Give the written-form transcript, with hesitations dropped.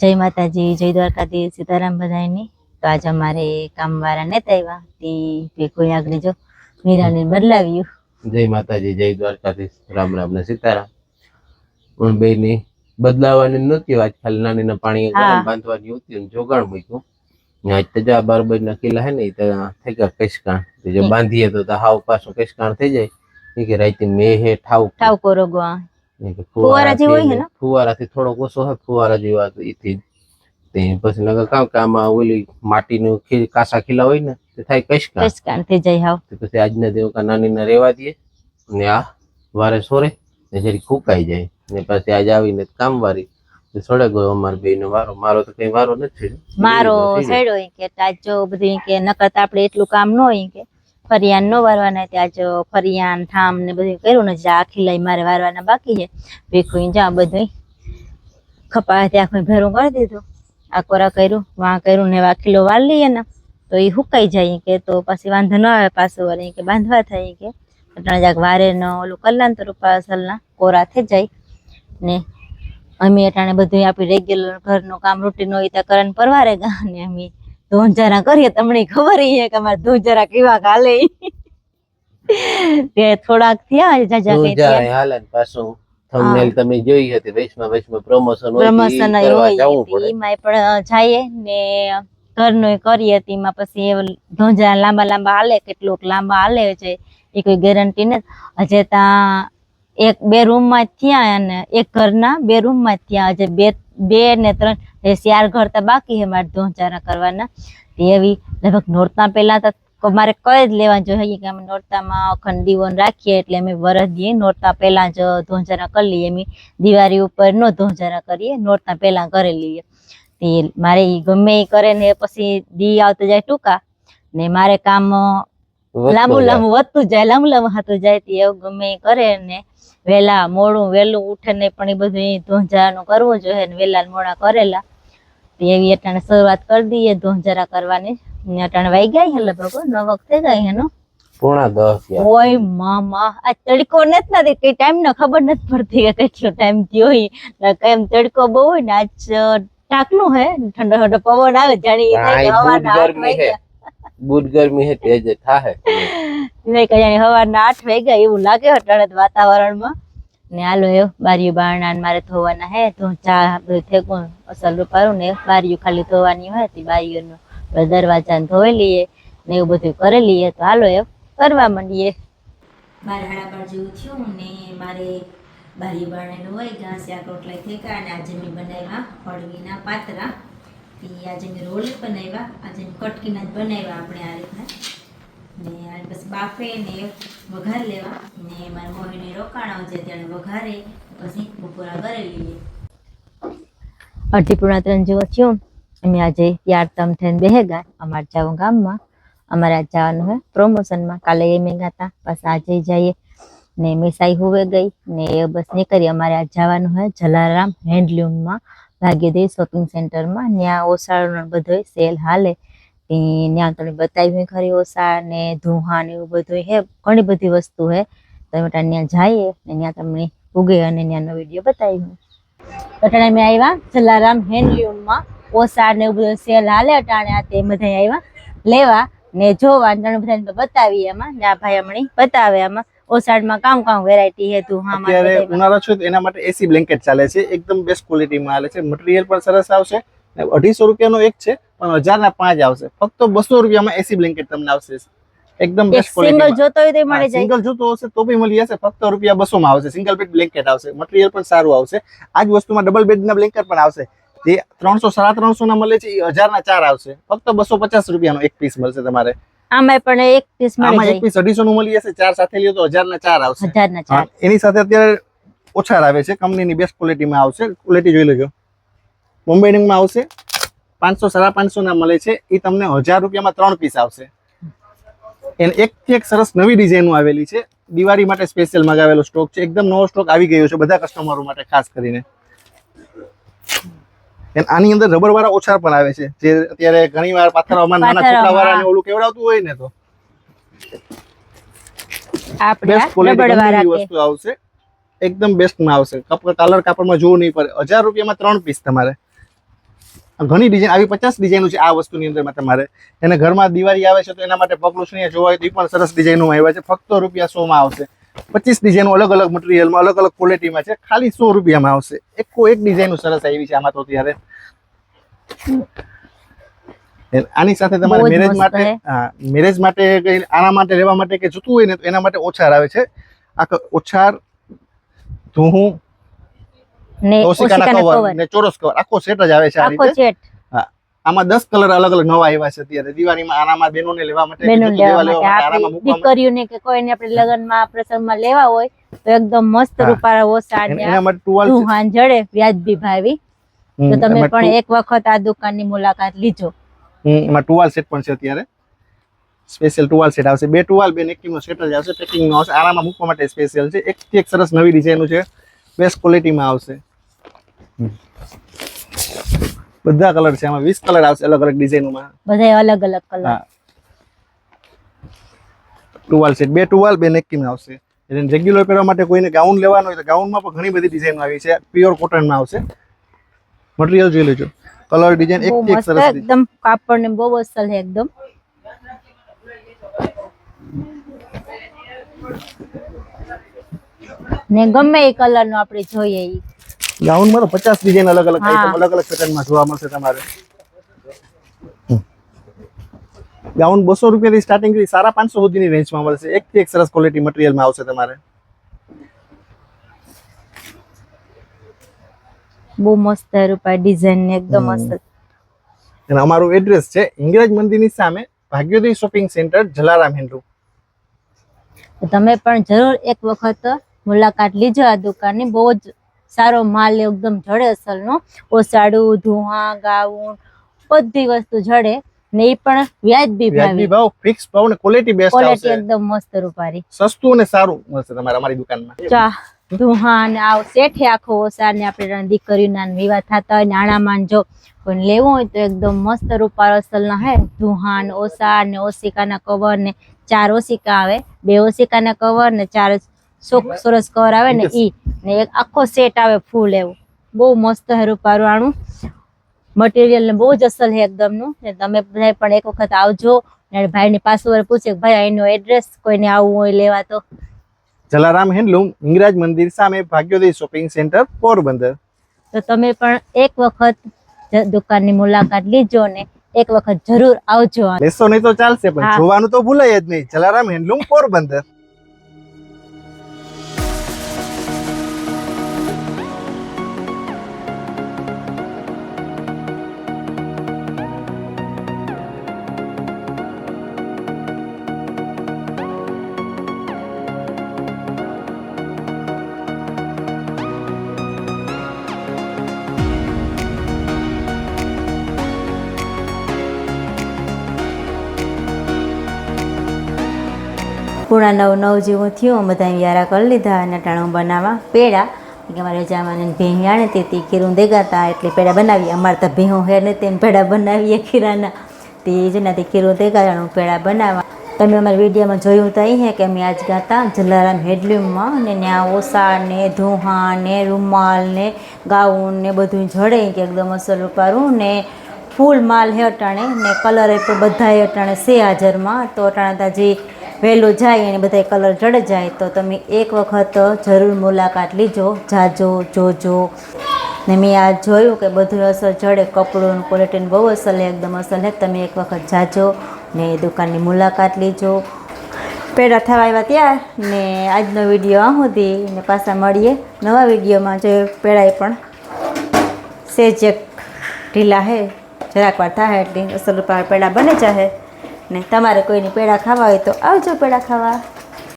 જય માતાજી, જય દ્વારકાધીશ, સીતારામ બધાયની। તો આજે અમારે કામવાળા નતા આવ્યા તે ભેગું આગળ જો મીરાને બદલાવ્યું। જય માતાજી, જય દ્વારકાધીશ, રામ રામ ને સીતારામ। પણ બેની બદલાવાની નહોતી, આજ ખાલી નાનીના પાણી ગરમ બાંધવાની હતી, જોગાણ મૂક્યું। આજ તો જા 12 ના કિલ્લા હે ને એ તો થઈ ગયા કસકાણ, જો બાંધીએ તો હાવ પાછું કસકાણ થઈ જાય। એ કે રાતે મેં હે ઠાવ કોરોગવા ફુવારા જેવો હોય ને, ફુવારાથી થોડો ઓછો હે, ફુવારા જેવા ઈથી તે પછી નગર કામ ઓલી માટીનું કાસા ખીલા હોય ને તે થાય કસકાણ થઈ જાય હાવ। પછી આજના દેવ કા નાનીને રેવા દઈએ ને આ વારે સોરે ને જરી ફૂકાઈ જાય ને પછી આજ આવીને કામ વારી છોડે ગયો અમાર બેનો વારો। મારો તો કઈ વારો નથી, મારો છેડો કે તાજો બધું કે નકરતા આપણે એટલું કામ ન હોય કે ફરિયાન નો વારવાના, ત્યાં જો ફરિયાન ઠામ ને બધું કર્યું ને જા ખીલાઈ મારે વારવાના બાકી છે। ભેખું જા બધું ખપા ત્યાં કોઈ ભેરું કરી દીધું, આ કોરા કર્યું વાં કર્યું ને વાખીલો વાર લઈએ ને તો એ હુકાઈ જાય કે તો પછી વાંધો ન આવે, પાછું વાળી કે બાંધવા થાય કે એટલે જાક વારે ન ઓલું કલાન તો પાસલના કોરા થઈ જાય ને અમે અટાણે બધું આપણી રેગ્યુલર ઘરનું કામ રૂટીન હોય ત્યાં કરન પરવારે ગા ને અમે ધોંજારા કરીએ। તમને ખબર છે કે અમારે ધોંજારા કેવા હાલે તે થોડાક થયા જાજા કઈ હાલે પાછું થંબનેલ તમે જોઈ હતી, વૈષ્ણવ પ્રમોશન હોય એમાં પણ જાય ને ઘરનું કરીએ તેમાં પછી ધોંજા લાંબા લાંબા હાલે, કેટલુંક લાંબા હાલે છે એ કોઈ ગેરંટી નથી। હજે ત્યાં 1-2 રૂમમાં થયા અને એક ઘરના 2 રૂમમાં થયા, હજે 2 ને 3 4 ઘર તો બાકી છે મારે ધોંચારા કરવાના। એવી લગભગ નોરતા પહેલા તો મારે કઈ જ લેવા જોઈએ કે અમે નોરતામાં અખંડ દીવોન રાખીએ એટલે અમે વરસ દઈએ, નોરતા પહેલા જ ધોંચારા કરી લઈએ। અમે દિવાળી ઉપર નો ધોંચારા કરીએ, નોરતા પહેલા કરી લઈએ। તે મારે ગમે એ કરે ને પછી દી આવતો જાય ટૂંકા ને મારે કામ લાંબુ વધતું જાય, લાંબુ થતું જાય તે એવું ગમે એ કરે ને વેલા મોડું વેલું ઉઠે ને પણ એ બધું ધોંજારાનું કરવું જોઈએ ને વેલા મોડા કરેલા એવી અટાણે શરૂઆત કરી દઈએ ધોંજારા કરવાની। ને અટાણે વાઈ ગયા હે લગભગ 9 વખતે ગઈ એનો 9:45 ઓય મામા આ તડકો નથી કઈ ટાઈમ નો ખબર નથી પડતી કે કેટલો ટાઈમ થયો હોય, કેમ તડકો બહુ હોય ને આજ ટાકલું હે, ઠંડો ઠંડો પવન આવે જાણી હવાના 8 વાગ્યા, બુધ ગરમી હે તેજ થાહે નહીં કે જાણી હવાના 8 વાગ્યા એવું લાગે અટાણે વાતાવરણમાં ને હાલો એ બારીઓ બારણા મારે ધોવાના હે તો ચા બધું થેકું અસલ રૂપારું ને બારીઓ ખાલી ધોવાની હોય તો બારીઓનો દરવાજાને ધોઈ લઈએ ને એવું બધું કરી લઈએ। તો હાલો એ કરવા માંડીએ। 12:30 જેવું થયું ને મારે બારીઓ બારણાનું હોય ઘાસ શાક રોટલા થેકા અને આજે મેં બનાવ્યા ફળવીના પાતરા। આજે મેં રોલ બનાવ્યા, આજે કટકીના જ બનાવ્યા આપણે આ રીતના ને બસ બાફે ને વઘાર લેવા ને મારા મમ્મીને રોકાણા છે ત્યારે વઘારે પછી બપોરા કરે લઈએ। 2:30 જેવો થયો અમે આજે યાર તમ થઈને બેહે ગયા અમારે જવું ગામમાં, અમારે આજ જવાનું હોય પ્રમોશનમાં, કાલે એ મેં ગયા હતા બસ આજે જઈએ ને મેસાઈ હોવે ગઈ ને બસ નીકળી અમારે આજ જવાનું હોય જલારામ હેન્ડલૂમમાં ભાગ્યદેવ શોપિંગ સેન્ટરમાં, ત્યાં ઓસાળનો બધો સેલ હાલે ત્યાં તમે બતાવી ખરી ઓસાળ ને ધુહા ને એવું બધું હે, ઘણી બધી વસ્તુ હે તમે ત્યાં જઈએ ને ત્યાં તમને ઉગે અને ત્યાંનો વિડીયો બતાવી। અટાણે મેં આવ્યા જલારામ હેન્ડલૂમમાં, ઓસાળ ને એવું બધું સેલ હાલે અટાણે આ તે બધા આવ્યા લેવા ને જોવા બધા બતાવી એમાં ને આ ભાઈ હમણાં બતાવે એમાં ઓસાળમાં કામ વેરાયટી હે ધુહામાં। અત્યારે ઉનાળો છે એના માટે એસી બ્લેન્કેટ ચાલે છે, એકદમ બેસ્ટ ક્વોલિટીમાં હાલે છે, મટીરિયલ પણ સરસ આવશે, 250 રૂપિયાનો એક છે પણ 1000 ના 5 આવશે, ફક્ત 200 રૂપિયામાં એસી બ્લેન્કેટ તમને આવશે, એકદમ બેસ્ટ ક્વોલિટી। સિંગલ જોતો હોય તો મળી જાય, સિંગલ જોતો હશે તો બી મળી જશે, ફક્ત રૂપિયા 200 માં આવશે, સિંગલ બેડ બ્લેન્કેટ આવશે, મટીરિયલ પણ સારું આવશે। આ જ વસ્તુમાં ડબલ બેડના બ્લેન્કેટ પણ આવશે, જે 300-350 ના મળે છે એ 1000 ના 4 આવશે, ફક્ત 250 રૂપિયાનો એક પીસ મળશે તમારે। આમાં પણ એક પીસ મળી જાય, આમાં એક પીસ 250 નું મળી જશે, 4 સાથે લ્યો તો 1000 ના 4 આવશે, 1000 ના 4। એની સાથે અત્યારે ઓછા આવે છે, કંપનીની બેસ્ટ ક્વોલિટીમાં આવશે, ક્વોલિટી જોઈ લેજો। બોમ્બેડિંગમાં આવશે 500-550 ના મળે છે, એ તમને 1000 રૂપિયામાં 3 પીસ આવશે। એને એકથી એક સરસ નવી ડિઝાઇનો આવેલી છે, દિવાળી માટે સ્પેશિયલ મગાવેલો સ્ટોક છે, એકદમ નવો સ્ટોક આવી ગયો છે બધા કસ્ટમરો માટે ખાસ કરીને। આની અંદર રબર વાળા ઓછા પણ આવે છે, જે અત્યારે ઘણી વાર પાથરવામાં નાના છોકરા વાળાને ઓલું કેવડાવતું હોય ને તો આપણે રબર વાળા વસ્તુ આવશે, એકદમ બેસ્ટમાં આવશે, કલર કાપડમાં જોવું નહીં પડે। 1000 રૂપિયામાં 3 પીસ તમારે ઘણી ડિઝાઇન આવી 50 ડિઝાઇનો છે આ વસ્તુની અંદરમાં તમારે. એને ઘરમાં દિવાળી આવે છે તો એના માટે પગલું શું જોવા હોય તો એ પણ સરસ ડિઝાઇનો આવ્યા છે. ફક્ત ₹100 માં આવશે. 25 ડિઝાઇનો અલગ અલગ મટીરિયલમાં અલગ અલગ ક્વોલિટીમાં છે. ખાલી ₹100 માં આવશે. એક ડિઝાઇનો સરસ આવી છે આમાં તો ત્યારે. આની સાથે તમારે બહુ જ મેરેજ મસ્ત માટે હે. હા મેરેજ માટે કઈ આના માટે લેવા માટે કે જોતું હોય ને તો એના માટે ઓછાર આવે છે. આ ઓછાર ધૂહું ને ઓશિકાના ઓશિકાના કવર કવર ને ચોરસ કવર આખો સેટ જ આવે છે આ આખો રીતે. સેટ હા આમાં 10 કલર અલગ અલગ નવા આવ્યા છે અત્યારે દિવાળીમાં. આનામાં બેનોને લેવા માટે કે બેનું જૂતું લેવા લેવા માટે આનામાં આપણી મૂકવા માટે દીકરીઓને કે કોઈને આપણે લગ્નમાં પ્રસંગમાં લેવા હોય તો એકદમ મસ્ત હા. રૂપાળા ઓસાડ ને એના માટે ટુવાલ છે. દુહાન જડે વ્યાજબી ભાવી. તો તમે પણ એક વખત આ દુકાનની મુલાકાત લીજો. એમાં ટુવાલ સેટ પણ છે અત્યારે. સ્પેશિયલ ટુવાલ સેટ આવશે. 2 ટુવાલ 2 નેકીનો સેટ જ આવશે. પેકિંગમાં આવશે. આરામમાં મૂકવા માટે સ્પેશિયલ છે. એકથી એક સરસ નવી ડિઝાઇનનું છે. બેસ્ટ ક્વોલિટીમાં આવશે. બધા કલર છે આમાં 20 કલર આવશે અલગ અલગ ડિઝાઇનોમાં. બધાય અલગ અલગ કલર. હા ટુવાલ સેટ 2 ટુવાલ 2 નેકીમાં આવશે. એટલે રેગ્યુલર પહેરવા માટે કોઈને ગાઉન લેવાનો હોય તો ગાઉનમાં પણ ઘણી બધી ડિઝાઇનો આવી છે. પ્યોર કોટનમાં આવશે. મટીરિયલ જોઈ લેજો. કલર ડિઝાઇન બહુ એકથી એક મસ્ત સરસ છે. એકદમ કાપડ ને બહુ અસલ છે એકદમ. ને ગમે એ કલર નો આપણે જોઈએ ઈ. ગાઉનમાં તો 50 ડિઝાઇન અલગ અલગ હા. આઈટમ અલગ અલગ પેટર્નમાં જોવા મળશે તમારે. ગાઉન ₹200 થી સ્ટાર્ટિંગ થી ₹550 સુધીની રેન્જમાં મળશે. એકથી એક સરસ ક્વોલિટી મટીરિયલમાં આવશે તમારે. બહુ મસ્ત રૂપાય ડિઝાઇન ને એકદમ મસ્ત. અને અમારું એડ્રેસ છે હિંગરાજ મંદિરની સામે ભાગ્યોદય શોપિંગ સેન્ટર જલારામ હેન્ડલૂમ. તો તમે પણ જરૂર એક વખત મુલાકાત લીજો આ દુકાનની. બહુ જ સારો માલ એકદમ જડે અસલનો. ઓસાડું ધુઆ ગાઉન બધી વસ્તુ જડે ને એ પણ વ્યાજબી વ્યાજબી ભાવે. ભાવ ફિક્સ ભાવ ને ક્વોલિટી બેસ્ટ ક્વોલિટી આવશે. એકદમ મસ્ત રૂપારી. સસ્તું અને સારું મળશે તમારે અમારી દુકાનમાં. ચા ધુહા ને આવ શેઠે આખો ઓસાડ ને આપણે દીકરીઓના વિવાહ થતા હોય ને આણામાં જો કોઈ લેવું હોય તો એકદમ મસ્ત રૂપારો અસલના હે. ધુહા ને ઓસાડ ને ઓશિકાના કવર ને 4 ઓશિકા આવે. 2 ઓશિકાના કવર ને 4 સરસ કવર આવે ને ઈ ને એક આખો સેટ આવે ફૂલ એવું. બહુ મસ્ત હે રૂપારું આણું. મટીરિયલ ને બહુ જ અસલ છે એકદમ નું. ને તમે બધા પણ એક વખત આવજો ને ભાઈ ની પાસવર્ડ પૂછે કે ભાઈ એનો એડ્રેસ કોઈને આવવું હોય લેવા તો. જલારામ હેન્ડલૂમ હિંગરાજ મંદિર સામે ભાગ્યોદય શોપિંગ સેન્ટર પોરબંદર. તો તમે પણ એક વખત દુકાનની મુલાકાત લીજો ને એક વખત જરૂર આવજો. લેશો નહીં તો ચાલશે પણ હા. જોવાનું તો ભૂલાય જ નહીં. જલારામ હેન્ડલૂમ પોરબંદર. પૂણા 9 જેવું થયું. બધા વ્યારા કરી લીધા અને ટાણું બનાવવા પેડા. કે મારે જામાને ભીં આણે તે ખીરું દેગાતા એટલે પેડા બનાવીએ. અમારે તો ભીહું હે ને તેમ પેડા બનાવીએ ખીરાના. તે જેનાથી ખીરું દેગાતાનું પેડા બનાવવા. તમે અમારા વિડીયોમાં જોયું તો અહીં હે કે અમે આજ ગાતા જલારામ હેન્ડલૂમમાં ને ત્યાં ઓસાડ ને ધુહા ને રૂમાલ ને ગાઉન ને બધું જડે કે એકદમ અસલ રૂપારું ને ફૂલ માલ હે અટાણે ને કલર પણ બધા અટાણે છે હાજરમાં. તો અટાણે તાજી વહેલું જાય અને બધા કલર જડે જાય તો તમે એક વખત જરૂર મુલાકાત લીજો. જાજો જોજો. ને મેં આ જોયું કે બધું અસર જડે. કપડું ક્વોલિટી બહુ અસલ છે એકદમ અસલ છે. તમે એક વખત જાજો ને દુકાનની મુલાકાત લીજો. પેડા થવા આવ્યા ત્યાં ને આજનો વિડીયો આ સુધી ને પાછા મળીએ નવા વિડીયોમાં. જો પેડાય પણ સેજ ઢીલા હે જરાક વાર થાય એટલે અસલ પેડા બને જાહે. ને તમારે કોઈની પેડા ખાવા હોય તો આવજો પેડા ખાવા.